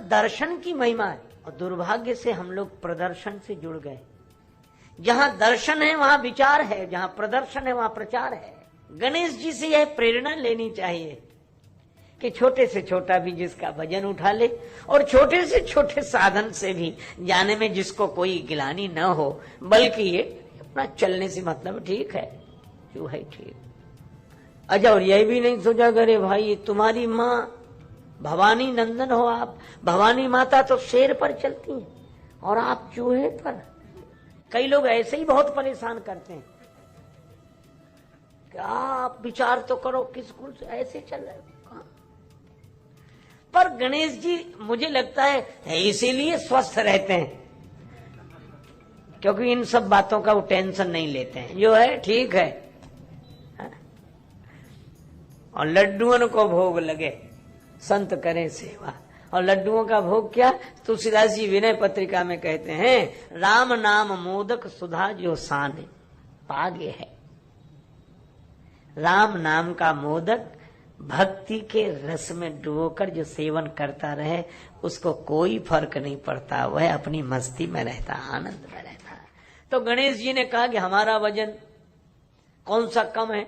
दर्शन की महिमा है। और दुर्भाग्य से हम लोग प्रदर्शन से जुड़ गए। जहां दर्शन है वहां विचार है, जहां प्रदर्शन है वहां प्रचार है। गणेश जी से यह प्रेरणा लेनी चाहिए कि छोटे से छोटा भी जिसका वजन उठा ले, और छोटे से छोटे साधन से भी जाने में जिसको कोई गिलानी न हो, बल्कि ये अपना चलने से मतलब ठीक है जो है ठीक। अच्छा, और यही भी नहीं सोचा करे भाई तुम्हारी माँ भवानी नंदन हो आप, भवानी माता तो शेर पर चलती हैं और आप चूहे पर। कई लोग ऐसे ही बहुत परेशान करते हैं। क्या आप विचार तो करो, किस कुल से ऐसे चल रहे हो। पर गणेश जी मुझे लगता है इसीलिए स्वस्थ रहते हैं, क्योंकि इन सब बातों का वो टेंशन नहीं लेते हैं, जो है ठीक है। और लड्डुओं को भोग लगे, संत करें सेवा। और लड्डुओं का भोग क्या, तुलसीदास जी विनय पत्रिका में कहते हैं, राम नाम मोदक सुधा जो सान पागे है। राम नाम का मोदक भक्ति के रस में डुबोकर जो सेवन करता रहे, उसको कोई फर्क नहीं पड़ता, वह अपनी मस्ती में रहता, आनंद में रहता। तो गणेश जी ने कहा कि हमारा वजन कौन सा कम है,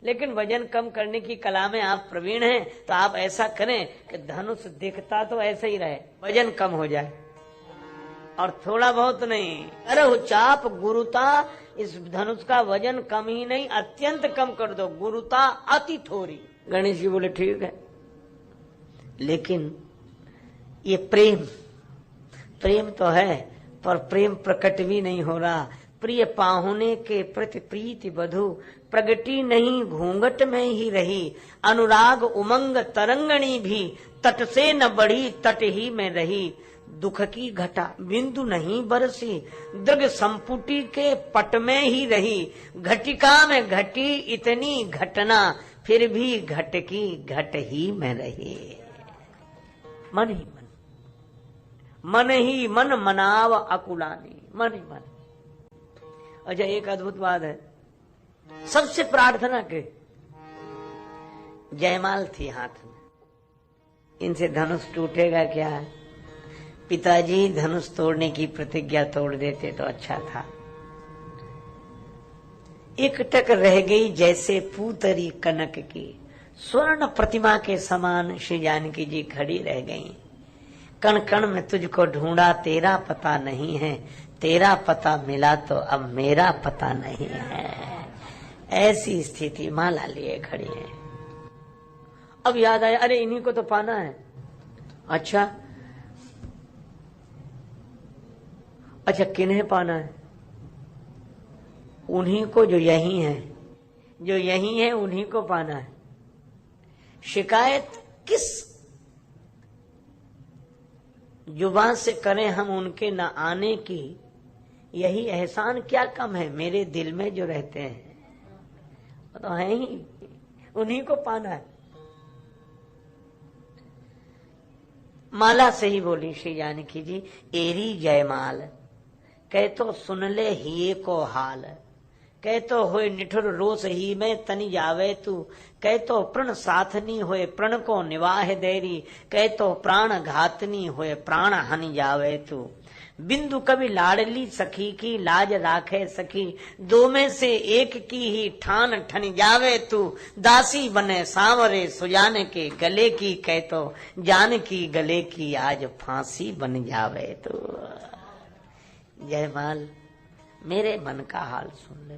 लेकिन वजन कम करने की कला में आप प्रवीण हैं, तो आप ऐसा करें कि धनुष दिखता तो ऐसे ही रहे, वजन कम हो जाए, और थोड़ा बहुत नहीं। अरे चाप गुरुता, इस धनुष का वजन कम ही नहीं अत्यंत कम कर दो, गुरुता अति थोड़ी। गणेश जी बोले ठीक है, लेकिन ये प्रेम तो है, पर प्रेम प्रकट भी नहीं हो रहा। प्रिय पाहुने के प्रति प्रीति बधु प्रगटी नहीं, घूंघट में ही रही। अनुराग उमंग तरंगणी भी तट से न बढ़ी, तट ही में रही। दुख की घटा बिंदु नहीं बरसी, दृग संपुटी के पट में ही रही। घटिका में घटी इतनी घटना, फिर भी घट की घट ही में रही। मन ही मन, मन ही मन मनाव अकुलानी, मन ही मन। अच्छा, एक अद्भुत बात है, सबसे प्रार्थना के जयमाल थी हाथ में। इनसे धनुष टूटेगा क्या? पिताजी धनुष तोड़ने की प्रतिज्ञा तोड़ देते तो अच्छा था। एक टक रह गई जैसे पूतरी कनक की, स्वर्ण प्रतिमा के समान श्री जानकी जी खड़ी रह गईं। कण कण में तुझको ढूंढा, तेरा पता नहीं है, तेरा पता मिला तो अब मेरा पता नहीं है। ऐसी स्थिति माला लिए खड़ी है। अब याद आया, अरे इन्हीं को तो पाना है। अच्छा, किन्हें पाना है? उन्हीं को जो यही है उन्हीं को पाना है। शिकायत किस जुबान से करें हम उनके न आने की? यही एहसान क्या कम है मेरे दिल में जो रहते हैं, तो है ही, उन्हीं को पाना है। माला से ही बोली श्री जानकी जी, एरी जयमाल कह तो सुन ले हिये को हाल। कह तो होए निठुर रोस ही में तनि जावे तू। कह तो प्रण साथनी होए प्रण को निवाह देरी। कह तो प्राण घातनी होए प्राण हनि जावे तू। बिंदु कभी लाडली सखी की लाज राखे सखी। दो में से एक की ही ठान ठन जावे तू। दासी बने सांवरे सुजान के गले की। कह तो जान की गले की आज फांसी बन जावे तू। जयमाल मेरे मन का हाल सुन ले।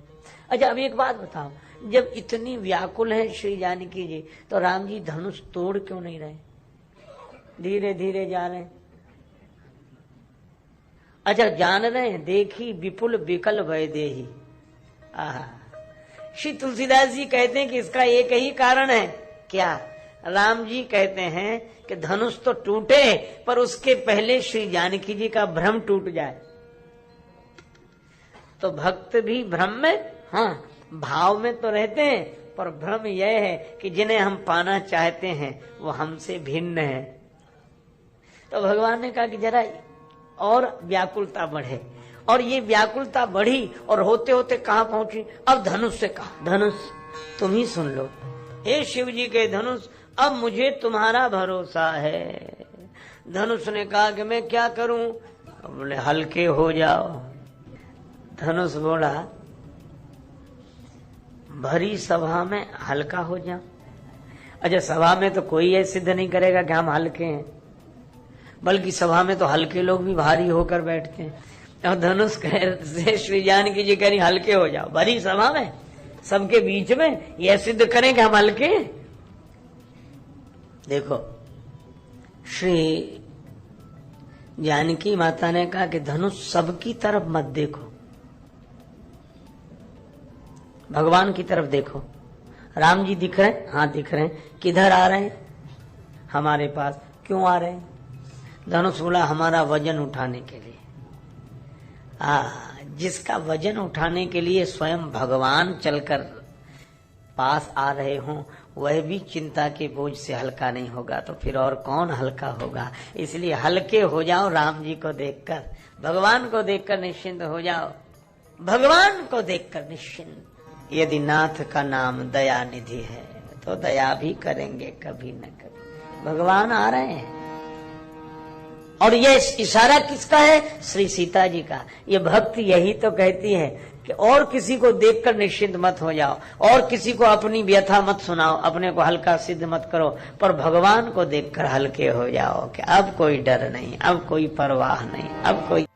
अच्छा, अब एक बात बताओ, जब इतनी व्याकुल है श्री जानकी जी, तो राम जी धनुष तोड़ क्यों नहीं रहे? धीरे धीरे जा रहे हैं। अच्छा, जान रहे हैं, देखी विपुल विकल वै देही। श्री तुलसीदास जी कहते हैं कि इसका एक ही कारण है। क्या? राम जी कहते हैं कि धनुष तो टूटे, पर उसके पहले श्री जानकी जी का भ्रम टूट जाए। तो भक्त भी भ्रम में, हाँ, भाव में तो रहते हैं, पर भ्रम यह है कि जिन्हें हम पाना चाहते हैं वो हमसे भिन्न है। तो भगवान ने कहा कि जरा और व्याकुलता बढ़े, और ये व्याकुलता बढ़ी और होते होते कहाँ पहुंची? अब धनुष से कहा, धनुष तुम ही सुन लो, हे शिव जी के धनुष, अब मुझे तुम्हारा भरोसा है। धनुष ने कहा कि मैं क्या करूं? बोले हल्के हो जाओ। धनुष बोला भरी सभा में हल्का हो जाओ। अच्छा, सभा में तो कोई ये सिद्ध नहीं करेगा कि हम हल्के हैं, बल्कि सभा में तो हल्के लोग भी भारी होकर बैठते हैं। और धनुष कह श्री जानकी जी कह रही हल्के हो जाओ, भरी सभा में सबके बीच में यह सिद्ध करें कि हम हल्के हैं। देखो, श्री जानकी माता ने कहा कि धनुष सबकी तरफ मत देखो, भगवान की तरफ देखो। राम जी दिख रहे हैं? हाँ दिख रहे हैं। किधर आ रहे हैं? हमारे पास। क्यों आ रहे हैं? धनुष बोला हमारा वजन उठाने के लिए। जिसका वजन उठाने के लिए स्वयं भगवान चलकर पास आ रहे हों, वह भी चिंता के बोझ से हल्का नहीं होगा, तो फिर और कौन हल्का होगा। इसलिए हल्के हो जाओ, राम जी को देखकर, भगवान को देखकर निश्चिंत हो जाओ, भगवान को देखकर निश्चिंत। यदि नाथ का नाम दया निधि है तो दया भी करेंगे कभी न कभी। भगवान आ रहे हैं। और ये इशारा किसका है? श्री सीता जी का। ये भक्ति यही तो कहती है कि और किसी को देखकर निश्चिंत मत हो जाओ, और किसी को अपनी व्यथा मत सुनाओ, अपने को हल्का सिद्ध मत करो, पर भगवान को देखकर हल्के हो जाओ कि अब कोई डर नहीं, अब कोई परवाह नहीं, अब कोई